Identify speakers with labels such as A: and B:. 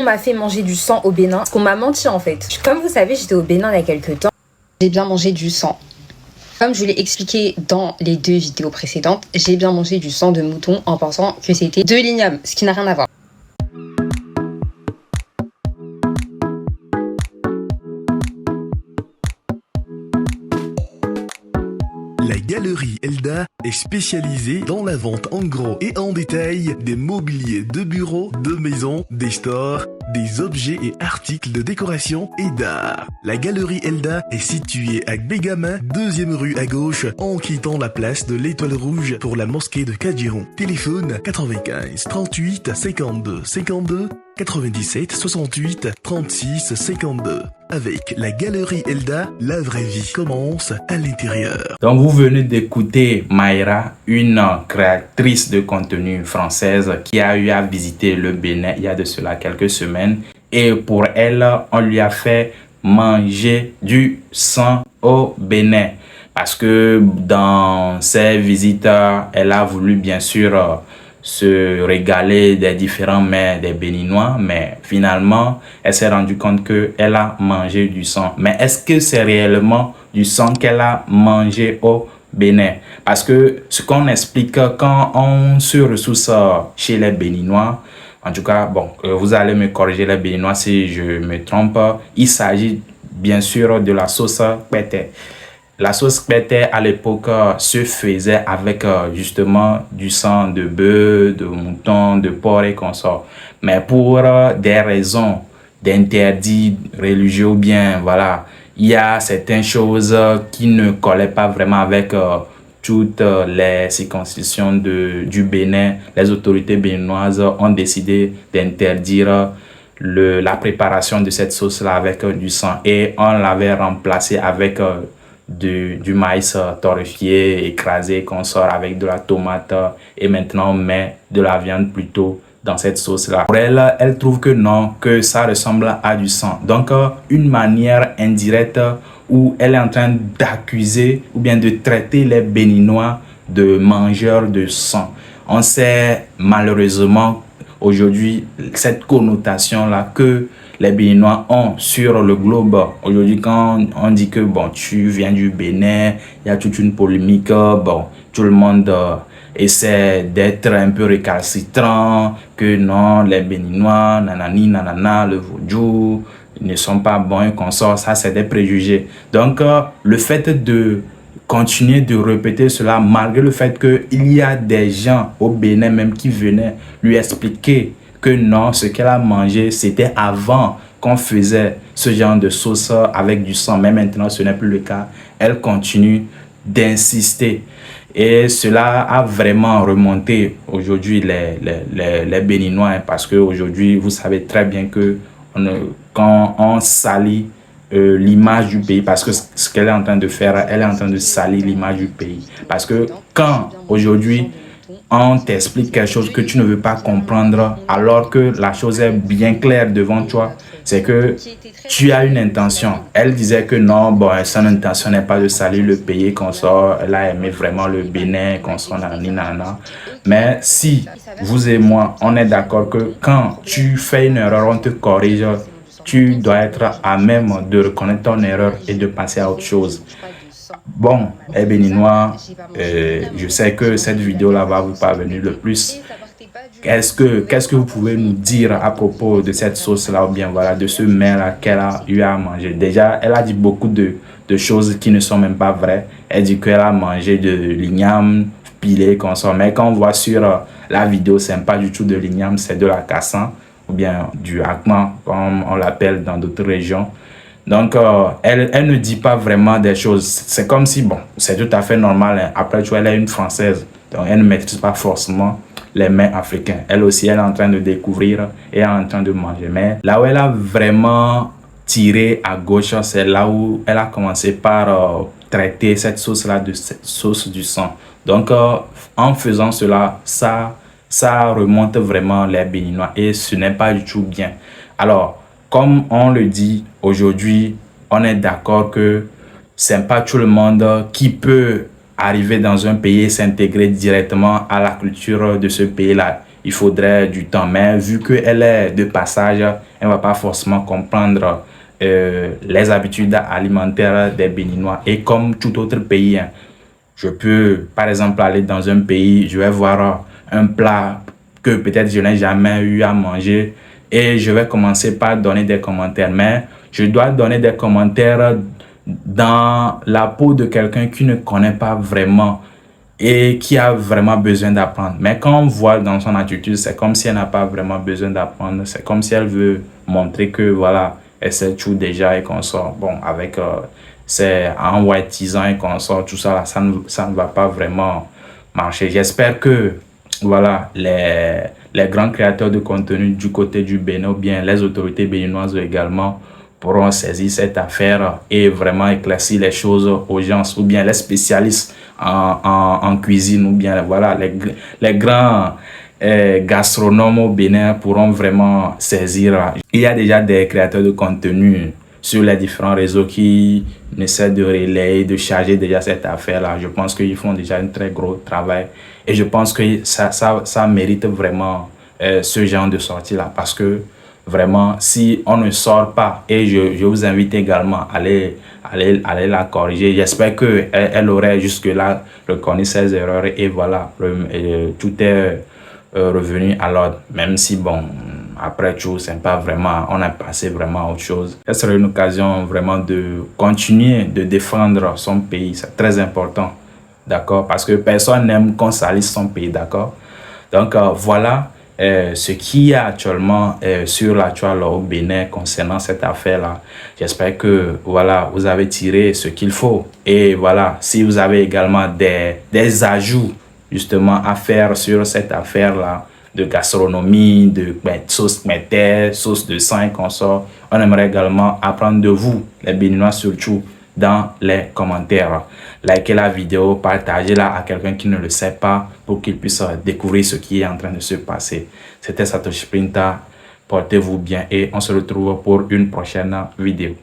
A: On m'a fait manger du sang au Bénin, parce qu'on m'a menti en fait. Comme vous savez, j'étais au Bénin il y a quelques temps. J'ai bien mangé du sang. Comme je vous l'ai expliqué dans les 2 vidéos précédentes, j'ai bien mangé du sang de mouton en pensant que c'était de l'igname, ce qui n'a rien à voir.
B: La Galerie Elda est spécialisée dans la vente en gros et en détail des mobiliers de bureau, de maison, des stores, des objets et articles de décoration et d'art. La Galerie Elda est située à Bégamin, 2e rue à gauche, en quittant la place de l'Étoile Rouge pour la mosquée de Kadjiron. Téléphone 95 38 52 52 97 68 36 52. Avec la Galerie Elda, la vraie vie commence à l'intérieur.
C: Donc vous venez d'écouter Mayra, une créatrice de contenu française qui a eu à visiter le Bénin il y a de cela quelques semaines. Et pour elle, on lui a fait manger du sang au Bénin. Parce que dans ses visites, elle a voulu bien sûr se régaler des différents mets des Béninois, mais finalement, elle s'est rendue compte qu'elle a mangé du sang. Mais est-ce que c'est réellement du sang qu'elle a mangé au Bénin? Parce que ce qu'on explique quand on se ressource chez les Béninois, en tout cas, bon, vous allez me corriger les Béninois si je me trompe, il s'agit bien sûr de la sauce pété. La sauce pété à l'époque se faisait avec justement du sang de bœuf, de mouton, de porc et consorts. Mais pour des raisons d'interdit religieux ou bien voilà, il y a certaines choses qui ne collaient pas vraiment avec toutes les circonscriptions du Bénin. Les autorités béninoises ont décidé d'interdire la préparation de cette sauce-là avec du sang et on l'avait remplacé avec du maïs torréfié, écrasé, qu'on sort avec de la tomate et maintenant on met de la viande plutôt dans cette sauce-là. Pour elle, elle trouve que non, que ça ressemble à du sang. Donc, une manière indirecte où elle est en train d'accuser ou bien de traiter les Béninois de mangeurs de sang. On sait malheureusement aujourd'hui cette connotation-là que les Béninois ont sur le globe. Aujourd'hui, quand on dit que bon, tu viens du Bénin, il y a toute une polémique, bon, tout le monde essaie d'être un peu récalcitrant, que non, les Béninois, nanani, nanana, le vaudou, ne sont pas bons et qu'on sort, ça c'est des préjugés. Donc, le fait de continuer de répéter cela, malgré le fait qu'il y a des gens au Bénin même qui venaient lui expliquer que non, ce qu'elle a mangé, c'était avant qu'on faisait ce genre de sauce avec du sang. Mais maintenant, ce n'est plus le cas. Elle continue d'insister. Et cela a vraiment remonté aujourd'hui les Béninois. Hein, parce qu'aujourd'hui, vous savez très bien que quand on salit l'image du pays, parce que ce qu'elle est en train de faire, elle est en train de salir l'image du pays. Parce que quand aujourd'hui, on t'explique quelque chose que tu ne veux pas comprendre alors que la chose est bien claire devant toi, c'est que tu as une intention. Elle disait que non, bon, son intention n'est pas de salir le pays, qu'on sort, elle a aimé vraiment le Bénin, qu'on sort nanani nanana. Mais si vous et moi, on est d'accord que quand tu fais une erreur, on te corrige, tu dois être à même de reconnaître ton erreur et de passer à autre chose. Bon, les Béninois, je sais que cette vidéo-là va vous parvenir le plus. Qu'est-ce que vous pouvez nous dire à propos de cette sauce-là ou bien voilà, de ce mets-là qu'elle a eu à manger? Déjà, elle a dit beaucoup de choses qui ne sont même pas vraies. Elle dit qu'elle a mangé de l'igname pilé, consort. Mais quand on voit sur la vidéo, ce n'est pas du tout de l'igname, c'est de la cassan ou bien du hakma, comme on l'appelle dans d'autres régions. Donc, elle ne dit pas vraiment des choses. C'est comme si, bon, c'est tout à fait normal. Hein. Après, tu vois, elle est une Française. Donc, elle ne maîtrise pas forcément les mets africains. Elle aussi, elle est en train de découvrir et elle est en train de manger. Mais là où elle a vraiment tiré à gauche, c'est là où elle a commencé par traiter cette sauce-là de cette sauce du sang. Donc, en faisant cela, ça remonte vraiment les Béninois et ce n'est pas du tout bien. Alors, comme on le dit aujourd'hui, on est d'accord que c'est pas tout le monde qui peut arriver dans un pays et s'intégrer directement à la culture de ce pays-là. Il faudrait du temps. Mais vu qu'elle est de passage, elle ne va pas forcément comprendre les habitudes alimentaires des Béninois. Et comme tout autre pays, hein, je peux par exemple aller dans un pays, je vais voir un plat que peut-être je n'ai jamais eu à manger et je vais commencer par donner des commentaires. Mais je dois donner des commentaires dans la peau de quelqu'un qui ne connaît pas vraiment et qui a vraiment besoin d'apprendre. Mais quand on voit dans son attitude, c'est comme si elle n'a pas vraiment besoin d'apprendre. C'est comme si elle veut montrer que voilà, elle sait tout déjà et qu'on sort. Bon, avec c'est en whiteisant et qu'on sort tout ça, là, ça ne va pas vraiment marcher. J'espère que voilà, les grands créateurs de contenu du côté du Bénin ou bien les autorités béninoises également pourront saisir cette affaire et vraiment éclaircir les choses aux gens ou bien les spécialistes en cuisine ou bien voilà, les grands gastronomes au Bénin pourront vraiment saisir. Il y a déjà des créateurs de contenu sur les différents réseaux qui essaient de relayer, de charger déjà cette affaire-là. Je pense qu'ils font déjà un très gros travail et je pense que ça mérite vraiment ce genre de sortie-là parce que vraiment, si on ne sort pas, et je vous invite également à aller la corriger. J'espère qu'elle elle aurait jusque-là reconnu ses erreurs et voilà, tout est revenu à l'ordre. Même si, bon, après tout, c'est pas vraiment, on a passé vraiment à autre chose. Ce serait une occasion vraiment de continuer de défendre son pays. C'est très important, d'accord? Parce que personne n'aime qu'on salisse son pays, d'accord? Donc, voilà. Ce qu'il y a actuellement sur la toile au Bénin concernant cette affaire-là. J'espère que voilà, vous avez tiré ce qu'il faut. Et voilà, si vous avez également des ajouts justement à faire sur cette affaire-là de gastronomie, de sauce mété, sauce de sang et consorts, on aimerait également apprendre de vous, les Béninois surtout, dans les commentaires. Likez la vidéo, partagez-la à quelqu'un qui ne le sait pas pour qu'il puisse découvrir ce qui est en train de se passer. C'était Satoshi Printa. Portez-vous bien et on se retrouve pour une prochaine vidéo.